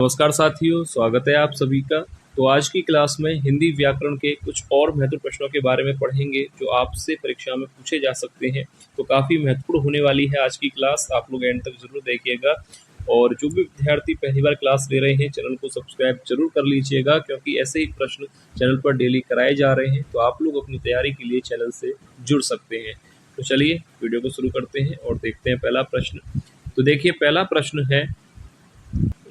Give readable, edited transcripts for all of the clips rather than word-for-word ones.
नमस्कार साथियों, स्वागत है आप सभी का। तो आज की क्लास में हिंदी व्याकरण के कुछ और महत्वपूर्ण प्रश्नों के बारे में पढ़ेंगे जो आपसे परीक्षा में पूछे जा सकते हैं। तो काफ़ी महत्वपूर्ण होने वाली है आज की क्लास, आप लोग एंड तक जरूर देखिएगा। और जो भी विद्यार्थी पहली बार क्लास ले रहे हैं, चैनल को सब्सक्राइब जरूर कर लीजिएगा, क्योंकि ऐसे ही प्रश्न चैनल पर डेली कराए जा रहे हैं। तो आप लोग अपनी तैयारी के लिए चैनल से जुड़ सकते हैं। तो चलिए वीडियो को शुरू करते हैं और देखते हैं पहला प्रश्न। तो देखिए, पहला प्रश्न है,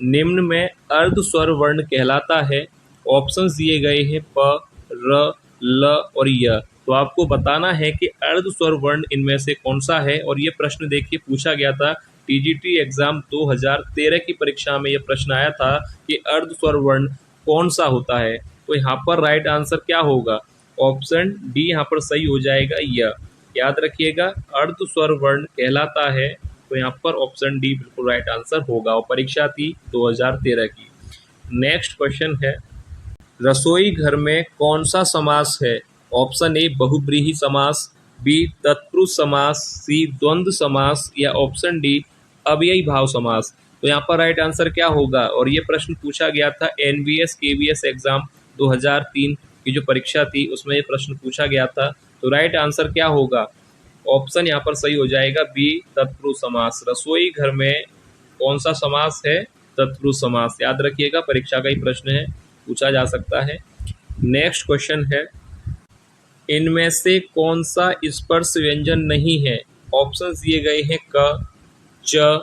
निम्न में अर्ध स्वर वर्ण कहलाता है। ऑप्शंस दिए गए हैं प, र, ल और य। तो आपको बताना है कि अर्ध स्वर वर्ण इनमें से कौन सा है। और ये प्रश्न देखिए पूछा गया था टीजीटी एग्जाम 2013 की परीक्षा में। ये प्रश्न आया था कि अर्ध स्वर वर्ण कौन सा होता है। तो यहाँ पर राइट आंसर क्या होगा? ऑप्शन डी यहाँ पर सही हो जाएगा, य। याद रखिएगा, अर्ध स्वर वर्ण कहलाता है। तो यहाँ पर ऑप्शन डी बिल्कुल राइट आंसर होगा। और परीक्षा थी 2013 की। नेक्स्ट क्वेश्चन है, रसोई घर में कौन सा समास है? ऑप्शन ए बहुब्रीहि समास, बी तत्पुरुष समास, सी द्वंद्व समास या ऑप्शन डी अव्ययी भाव समास। तो यहाँ पर राइट आंसर क्या होगा? और ये प्रश्न पूछा गया था एनवीएस केवीएस एग्जाम 2003 की जो परीक्षा थी, उसमें ये प्रश्न पूछा गया था। तो राइट आंसर क्या होगा? ऑप्शन यहाँ पर सही हो जाएगा, बी तत्पुरुष समास। रसोई घर में कौन सा समास है? तत्पुरुष समास। याद रखिएगा, परीक्षा का ही प्रश्न है, पूछा जा सकता है। नेक्स्ट क्वेश्चन है, इनमें से कौन सा स्पर्श व्यंजन नहीं है? ऑप्शन दिए गए हैं क, च,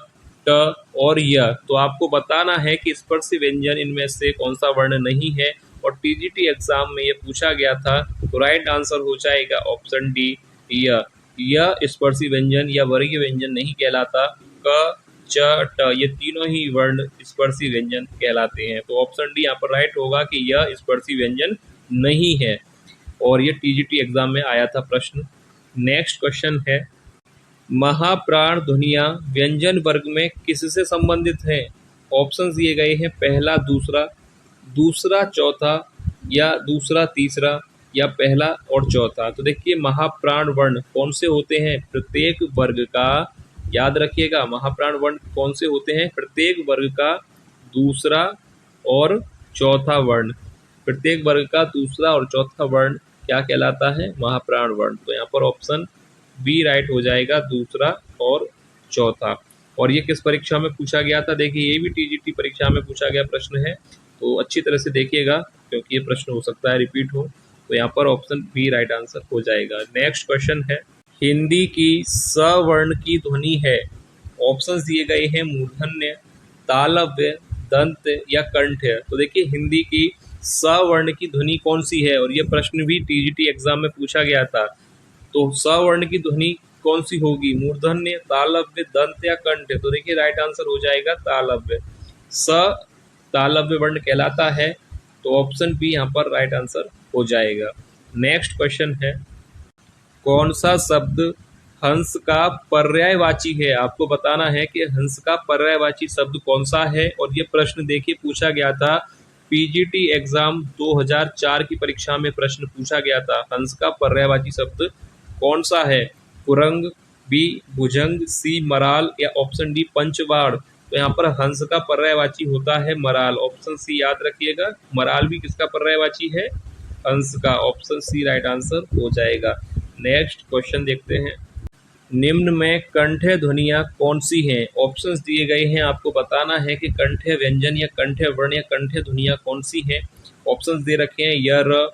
ट और य। तो आपको बताना है कि स्पर्श व्यंजन इनमें से कौन सा वर्ण नहीं है। और टीजीटी एग्जाम में ये पूछा गया था। तो राइट आंसर हो जाएगा ऑप्शन डी, य। यह स्पर्शी व्यंजन या वर्गीय व्यंजन नहीं कहलाता। क, च, ट ये तीनों ही वर्ण स्पर्शी व्यंजन कहलाते हैं। तो ऑप्शन डी यहाँ पर राइट होगा कि यह स्पर्शी व्यंजन नहीं है। और ये टीजीटी एग्जाम में आया था प्रश्न। नेक्स्ट क्वेश्चन है, महाप्राण ध्वनियाँ व्यंजन वर्ग में किससे संबंधित हैं? ऑप्शन दिए गए हैं पहला दूसरा, दूसरा चौथा या दूसरा तीसरा या पहला और चौथा। तो देखिए, महाप्राण वर्ण कौन से होते हैं? प्रत्येक वर्ग का, याद रखिएगा, महाप्राण वर्ण कौन से होते हैं? प्रत्येक वर्ग का दूसरा और चौथा वर्ण। प्रत्येक वर्ग का दूसरा और चौथा वर्ण क्या कहलाता है? महाप्राण वर्ण। तो यहाँ पर ऑप्शन बी राइट हो जाएगा, दूसरा और चौथा। और ये किस परीक्षा में पूछा गया था? देखिए, ये भी टीजीटी परीक्षा में पूछा गया प्रश्न है। तो अच्छी तरह से देखिएगा, क्योंकि ये प्रश्न हो सकता है रिपीट हो। तो यहाँ पर ऑप्शन बी राइट आंसर हो जाएगा। नेक्स्ट क्वेश्चन है, हिंदी की स वर्ण की ध्वनि है। ऑप्शंस दिए गए हैं मूर्धन्य, तालव्य, दंत या कंठ। तो देखिए, हिंदी की स वर्ण की ध्वनि कौन सी है? और ये प्रश्न भी टीजीटी एग्जाम में पूछा गया था। तो स वर्ण की ध्वनि कौन सी होगी? मूर्धन्य, तालव्य, दंत या कंठ। तो देखिए, राइट आंसर हो जाएगा तालव्य। स तालव्य वर्ण कहलाता है। तो ऑप्शन बी यहाँ पर राइट आंसर हो जाएगा। नेक्स्ट क्वेश्चन है, कौन सा शब्द हंस का पर्यायवाची है? आपको बताना है कि हंस का पर्यायवाची शब्द कौन सा है। और ये प्रश्न देखिए पूछा गया था पीजीटी एग्जाम 2004 की परीक्षा में। प्रश्न पूछा गया था, हंस का पर्यायवाची शब्द कौन सा है? कुरंग, बी भुजंग, सी मराल या ऑप्शन डी पंचवाड़। तो यहाँ पर हंस का पर्यायवाची होता है मराल। ऑप्शन सी याद रखिएगा, मराल भी किसका पर्यायवाची है? हंस का। ऑप्शन सी राइट आंसर हो जाएगा। नेक्स्ट क्वेश्चन देखते हैं, निम्न में कंठ्य ध्वनियाँ कौन सी हैं? ऑप्शंस दिए गए हैं, आपको बताना है कि कंठ्य व्यंजन या कंठ्य वर्ण या कंठ्य ध्वनियाँ कौन सी हैं। ऑप्शंस दे रखे हैं य, र,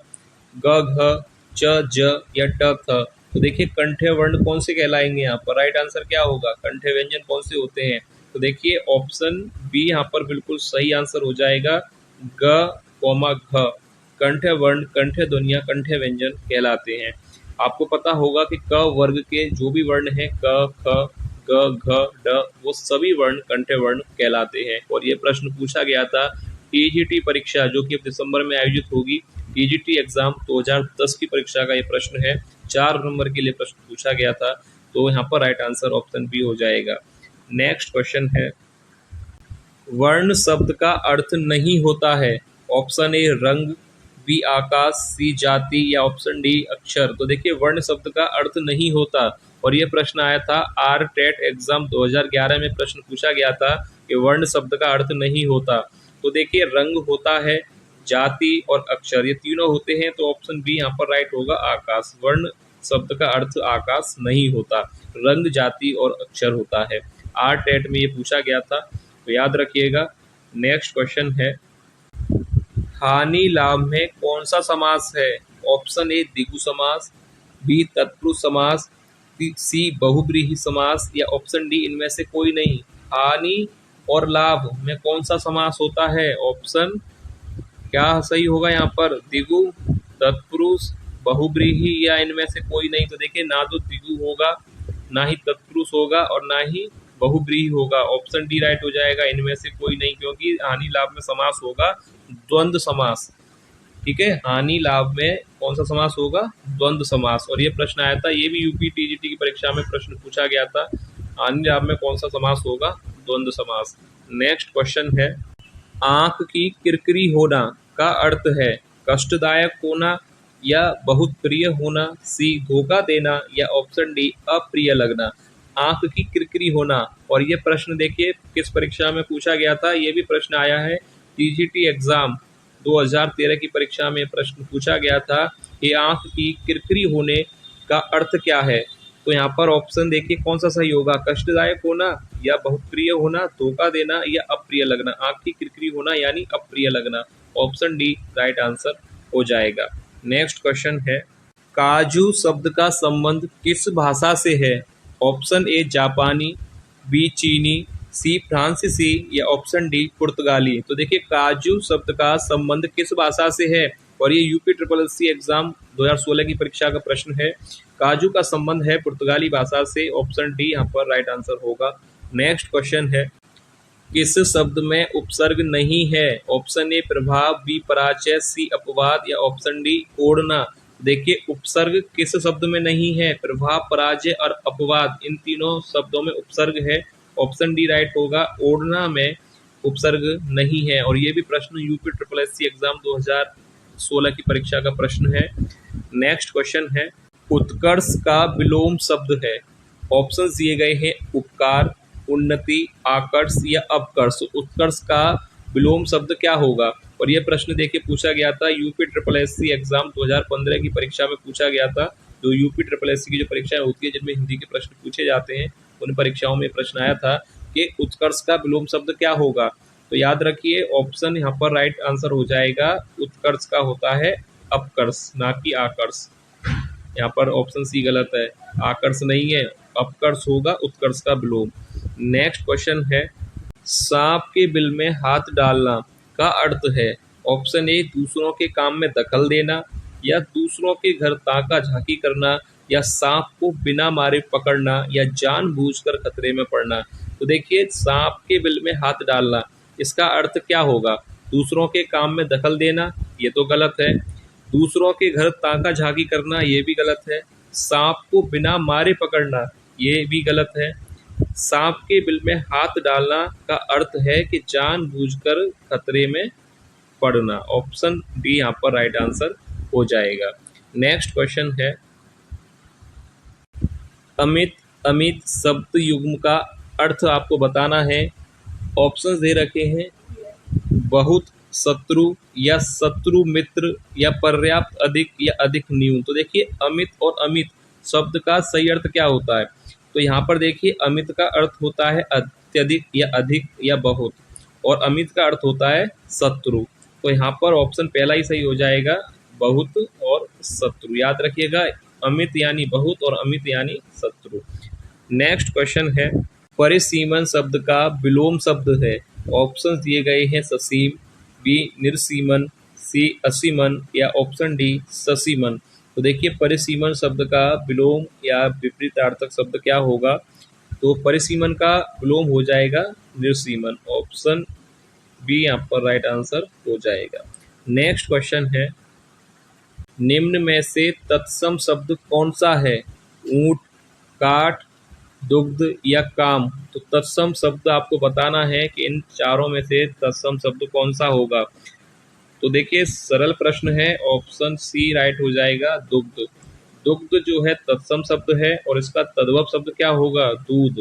ग, घ, च, ज या ट, थ। तो देखिए, कंठ्य वर्ण कौन से कहलाएंगे? यहाँ पर राइट आंसर क्या होगा? कंठ्य व्यंजन कौन से होते हैं? तो देखिए, ऑप्शन बी यहाँ पर बिल्कुल सही आंसर हो जाएगा, ग, घ। कंठ्य वर्ण, कंठ्य ध्वनियाँ, कंठ्य व्यंजन कहलाते हैं। आपको पता होगा कि क वर्ग के जो भी वर्ण हैं, क, ख, ग, घ, ड, वो सभी वर्ण कंठ्य वर्ण कहलाते हैं। और ये प्रश्न पूछा गया था टीजीटी परीक्षा, जो कि दिसंबर में आयोजित होगी। टीजीटी एग्जाम 2010 की परीक्षा का ये प्रश्न है। 4 नंबर के लिए प्रश्न पूछा गया था। तो यहाँ पर राइट आंसर ऑप्शन बी हो जाएगा। नेक्स्ट क्वेश्चन है, वर्ण शब्द का अर्थ नहीं होता है। ऑप्शन ए रंग, बी आकाश, सी जाति या ऑप्शन डी अक्षर। तो देखिए, वर्ण शब्द का अर्थ नहीं होता। और ये प्रश्न आया था टेट एग्जाम 2011 में। प्रश्न पूछा गया था कि वर्ण शब्द का अर्थ नहीं होता। तो देखिए रंग होता है, जाति और अक्षर, ये तीनों होते हैं, तो ऑप्शन बी यहाँ पर राइट होगा आकाश। वर्ण शब्द का अर्थ आकाश नहीं होता, रंग, जाति और अक्षर होता है। आर-टेट में ये पूछा गया था, तो याद रखिएगा। नेक्स्ट क्वेश्चन है, हानि लाभ में कौन सा समास है? ऑप्शन ए द्विगु समास, बी तत्पुरुष समास, सी बहुब्रीहि समास या ऑप्शन डी इनमें से कोई नहीं। हानि और लाभ में कौन सा समास होता है? ऑप्शन क्या सही होगा यहाँ पर? द्विगु, तत्पुरुष, बहुब्रीहि या इनमें से कोई नहीं। तो देखिए ना तो द्विगु होगा, ना ही तत्पुरुष होगा और ना ही बहुब्रीहि होगा। ऑप्शन डी राइट हो जाएगा, इनमें से कोई नहीं, क्योंकि हानि लाभ में समास होगा द्वंद्व समास। ठीक है, हानि लाभ में कौन सा समास होगा? द्वंद्व समास। और ये प्रश्न आया था, ये भी यूपी टीजीटी की परीक्षा में प्रश्न पूछा गया था, हानि लाभ में कौन सा समास होगा? द्वंद्व समास। नेक्स्ट क्वेश्चन है, आंख की किरकिरी होना का अर्थ है कष्टदायक होना या बहुत प्रिय होना, सी धोखा देना या ऑप्शन डी अप्रिय लगना। आंख की किरकिरी होना, और ये प्रश्न देखिए किस परीक्षा में पूछा गया था, ये भी प्रश्न आया है टीजीटी एग्जाम 2013 की परीक्षा में प्रश्न पूछा गया था कि आंख की किरकिरी होने का अर्थ क्या है। तो यहाँ पर ऑप्शन देखिए कौन सा सही होगा, कष्टदायक होना या बहुत प्रिय होना, धोखा देना या अप्रिय लगना। आंख की किरकिरी होना यानी अप्रिय लगना, ऑप्शन डी राइट आंसर हो जाएगा। नेक्स्ट क्वेश्चन है, काजू शब्द का संबंध किस भाषा से है? ऑप्शन ए जापानी, बी चीनी, सी फ्रांसीसी या ऑप्शन डी पुर्तगाली। तो देखिए काजू शब्द का संबंध किस भाषा से है, और ये यूपी ट्रिपल एससी एग्जाम 2016 की परीक्षा का प्रश्न है। काजू का संबंध है पुर्तगाली भाषा से, ऑप्शन डी यहाँ पर राइट आंसर होगा। नेक्स्ट क्वेश्चन है, किस शब्द में उपसर्ग नहीं है? ऑप्शन ए प्रभाव, बी पराजय, सी अपवाद या ऑप्शन डी ओढ़ना। देखिए उपसर्ग किस शब्द में नहीं है? प्रभाव, पराजय और अपवाद, इन तीनों शब्दों में उपसर्ग है, ऑप्शन डी राइट होगा। ओढ़ना में उपसर्ग नहीं है, और ये भी प्रश्न यूपी ट्रिपल एससी एग्जाम 2016 की परीक्षा का प्रश्न है। नेक्स्ट क्वेश्चन है, उत्कर्ष का विलोम शब्द है। ऑप्शन दिए गए हैं उपकार, उन्नति, आकर्ष या अपकर्ष। उत्कर्ष का विलोम शब्द क्या होगा? और यह प्रश्न देखिए पूछा गया था यूपी ट्रिपल एससी एग्जाम 2015 की परीक्षा में पूछा गया था। तो यूपी ट्रिपल एससी की जो परीक्षाएं होती है जिनमें हिंदी के प्रश्न पूछे जाते हैं, उन परीक्षाओं में प्रश्न आया था कि उत्कर्ष का विलोम शब्द क्या होगा। तो याद रखिए ऑप्शन यहाँ पर राइट आंसर हो जाएगा, उत्कर्ष का होता है अपकर्ष, ना कि आकर्ष। यहाँ पर ऑप्शन सी गलत है, आकर्ष नहीं है, अपकर्ष होगा उत्कर्ष का विलोम। नेक्स्ट क्वेश्चन है, सांप के बिल में हाथ डालना का अर्थ है? ऑप्शन ए दूसरों के काम में दखल देना, या दूसरों के घर ताका झांकी करना, या सांप को बिना मारे पकड़ना, या जानबूझकर खतरे में पड़ना। तो देखिए सांप के बिल में हाथ डालना, इसका अर्थ क्या होगा? दूसरों के काम में दखल देना, ये तो गलत है। दूसरों के घर ताका झांकी करना, ये भी गलत है। सांप को बिना मारे पकड़ना, ये भी गलत है। सांप के बिल में हाथ डालना का अर्थ है कि जानबूझकर खतरे में पड़ना, ऑप्शन डी यहाँ पर राइट आंसर हो जाएगा। नेक्स्ट क्वेश्चन है, अमित अमित शब्द युग्म का अर्थ आपको बताना है। ऑप्शंस दे रखे हैं, बहुत, शत्रु या शत्रु मित्र, या पर्याप्त अधिक या अधिक न्यून। तो देखिए अमित और अमित शब्द का सही अर्थ क्या होता है? तो यहाँ पर देखिए अमित का अर्थ होता है अत्यधिक या अधिक या बहुत, और अमित का अर्थ होता है शत्रु। तो यहाँ पर ऑप्शन पहला ही सही हो जाएगा, बहुत और शत्रु। याद रखिएगा अमित यानी बहुत और अमित यानी शत्रु। नेक्स्ट क्वेश्चन है, परिसीमन शब्द का विलोम शब्द है। ऑप्शंस दिए गए हैं ससीम, बी निर्सीमन, सी असीमन या ऑप्शन डी ससीमन। तो देखिए परिसीमन शब्द का विलोम या विपरीतार्थक शब्द क्या होगा? तो परिसीमन का विलोम हो जाएगा निर्सीमन, ऑप्शन बी यहाँ पर राइट आंसर हो जाएगा। नेक्स्ट क्वेश्चन है, निम्न में से तत्सम शब्द कौन सा है? ऊंट, काठ, दुग्ध या काम। तो तत्सम शब्द आपको बताना है कि इन चारों में से तत्सम शब्द कौन सा होगा। तो देखिए सरल प्रश्न है, ऑप्शन सी राइट हो जाएगा, दुग्ध। दुग्ध जो है तत्सम शब्द है, और इसका तद्भव शब्द क्या होगा? दूध।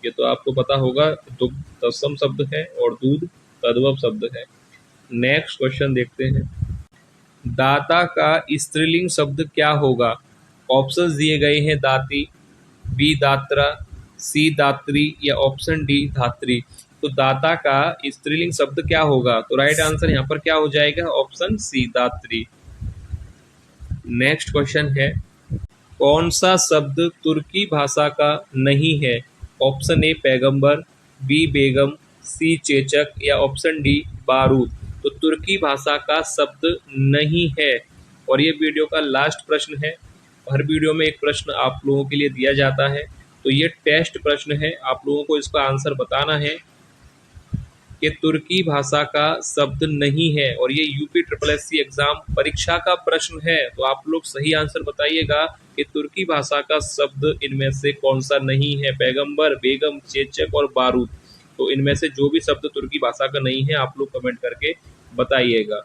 ये तो आपको पता होगा, दुग्ध तत्सम शब्द है और दूध तद्भव शब्द है। नेक्स्ट क्वेश्चन देखते हैं। दाता का स्त्रीलिंग शब्द क्या होगा? ऑप्शंस दिए गए हैं दाती, बी दात्रा, सी दात्री या ऑप्शन डी धात्री। तो दाता का स्त्रीलिंग शब्द क्या होगा? तो राइट आंसर यहाँ पर क्या हो जाएगा? ऑप्शन सी दात्री। नेक्स्ट क्वेश्चन है, कौन सा शब्द तुर्की भाषा का नहीं है? ऑप्शन ए पैगंबर, बी बेगम, सी चेचक या ऑप्शन डी बारूद। तो तुर्की भाषा का शब्द नहीं है। और ये वीडियो का लास्ट प्रश्न है। हर वीडियो में एक प्रश्न आप लोगों के लिए दिया जाता है, तो ये टेस्ट प्रश्न है, आप लोगों को इसका आंसर बताना है कि तुर्की भाषा का शब्द नहीं है। और ये यूपी SSC एग्जाम परीक्षा का प्रश्न है, तो आप लोग सही आंसर बताइएगा कि तुर्की भाषा का शब्द इनमें से कौन सा नहीं है? पैगंबर, बेगम, चेचक और बारूद। तो इनमें से जो भी शब्द तुर्की भाषा का नहीं है, आप लोग कमेंट करके बताइएगा।